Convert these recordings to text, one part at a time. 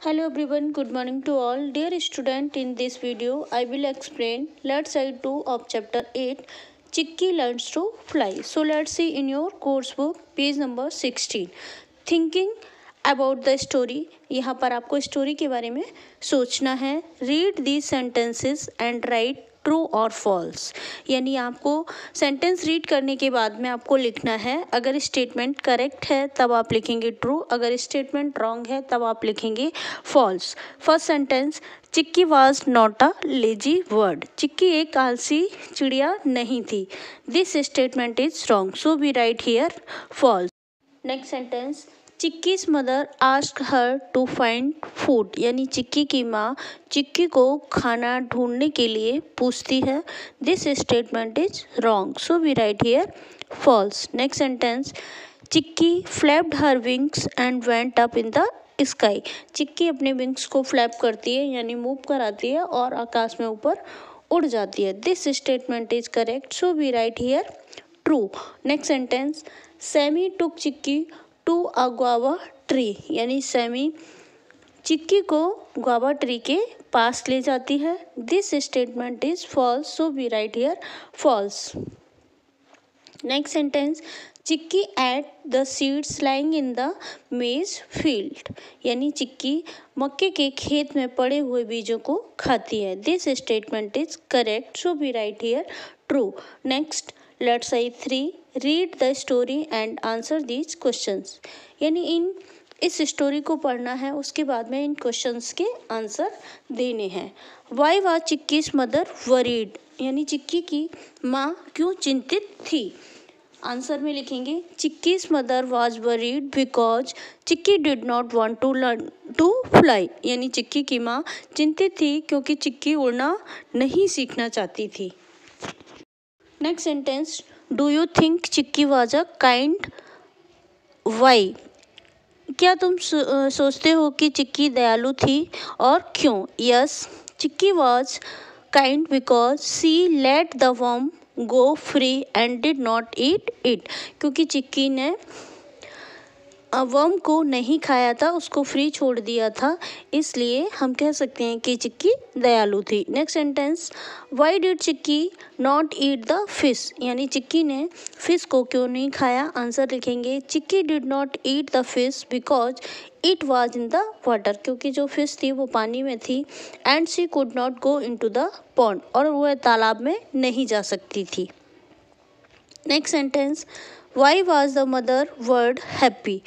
Hello everyone, good morning to all. Dear student, in this video I will explain let's side 2 of chapter 8 Chicky learns to fly. So let's see in your course book page number 16. Thinking about the story. यहाँ पर आपको story के बारे में सोचना है. Read these sentences and write true और false. यानी आपको सेंटेंस रीड करने के बाद में आपको लिखना है. अगर स्टेटमेंट करेक्ट है तब आप लिखेंगे ट्रू, अगर स्टेटमेंट रॉन्ग है तब आप लिखेंगे false. First sentence, Chikki was not a lazy word. Chikki एक आलसी चिड़िया नहीं थी. This statement is wrong, so we write here false. Next sentence, Chikki's mother ask her to find food. यानी चिक्की की माँ चिक्की को खाना ढूंढने के लिए पूछती है. This statement is wrong, so we write here false. Next sentence, Chikki flapped her wings and went up in the sky. Chikki अपने विंग्स को फ्लैप करती है यानी मूव कराती है और आकाश में ऊपर उड़ जाती है. This statement is correct, so we write here true. Next sentence, Sammy took Chikki to a guava tree. यानी सैमी चिक्की को गुआवा ट्री के पास ले जाती है. This statement is false, so we write here false. Next sentence, Chikki ate the seeds lying in the maize field. यानी Chikki मक्के के खेत में पड़े हुए बीजों को खाती है. This statement is correct, so we write here true. Next let's I 3, read the story and answer these questions. यानी इस स्टोरी को पढ़ना है, उसके बाद में इन क्वेश्चंस के आंसर देने हैं. Why was Chikki's mother worried. यानी चिक्की की माँ क्यों चिंतित थी. आंसर में लिखेंगे Chikki's mother was worried because Chikki did not want to learn to fly. यानी चिक्की की माँ चिंतित थी क्योंकि चिक्की उड़ना नहीं सीखना चाहती थी. Next sentence, do you think Chikki was a kind. Why. क्या तुम सोचते हो कि चिक्की दयालु थी और क्यों. Yes, Chikki was kind because she let the worm go free and did not eat it. क्योंकि चिक्की ने वर्म को नहीं खाया था, उसको फ्री छोड़ दिया था, इसलिए हम कह सकते हैं कि चिक्की दयालु थी. Next sentence, why did chikki not eat the fish. यानी चिक्की ने फिश को क्यों नहीं खाया. आंसर लिखेंगे Chikki did not eat the fish because it was in the water. क्योंकि जो फिश थी वो पानी में थी. And she could not go into the pond. और वह तालाब में नहीं जा सकती थी. Next sentence, why was the mother word happy.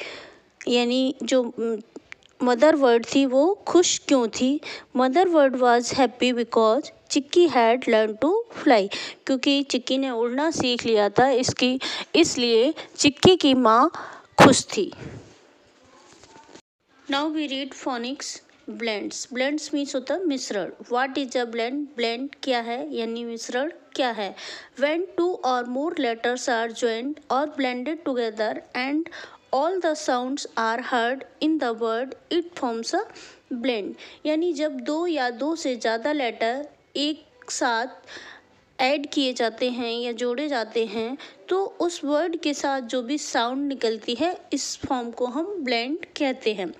यानी जो मदर वर्ड थी वो खुश क्यों थी. Mother word was happy because Chikki had learn to fly. क्योंकि चिक्की ने उड़ना सीख लिया था, इसलिए चिक्की की माँ खुश थी. Now we read phonics. Blends. Blends means होता है मिश्रण. What is a blend. Blend क्या है यानी मिश्रण क्या है. When two or more letters are joined or blended together and all the sounds are heard in the word it forms a blend. यानी जब दो या दो से ज़्यादा लेटर एक साथ ऐड किए जाते हैं या जोड़े जाते हैं तो उस वर्ड के साथ जो भी साउंड निकलती है इस फॉर्म को हम ब्लेंड कहते हैं.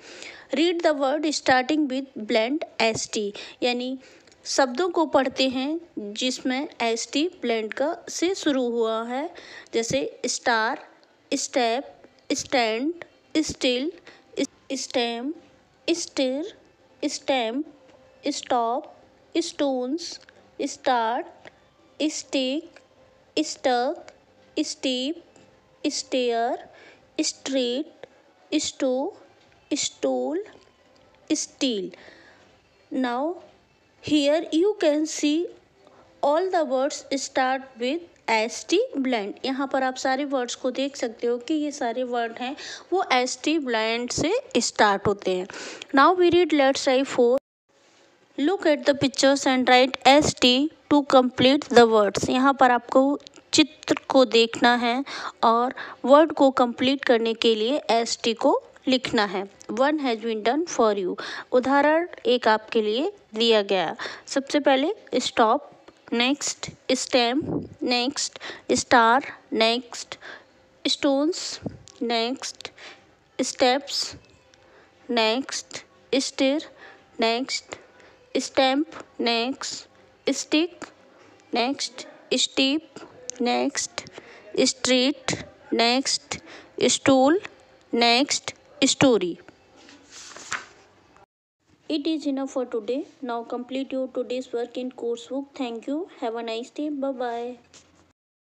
Read the word starting with blend S T. यानी शब्दों को पढ़ते हैं जिसमें एस टी ब्लेंड का से शुरू हुआ है. जैसे star, step, stand, still, stem, stir, stamp, stop, stones, start, stick, stuck, steep, stair, street, stow, stool, steel. Now here you can see all the words start with ST blend. यहाँ पर आप सारे वर्ड्स को देख सकते हो कि ये सारे वर्ड हैं वो ST blend से स्टार्ट होते हैं. Now we read let's try 4. Look at the pictures and write ST to complete the words. यहाँ पर आपको चित्र को देखना है और वर्ड को कंप्लीट करने के लिए ST को लिखना है. One has been done for you. उदाहरण एक आपके लिए दिया गया. सबसे पहले stop, next stem, next star, next stones, next steps, next Stir, next. Stamp, next. Stick, next. Steep, next. Street, next. Stool, next. Story. It is enough for today. Now complete your today's work in coursebook. Thank you. Have a nice day. Bye bye.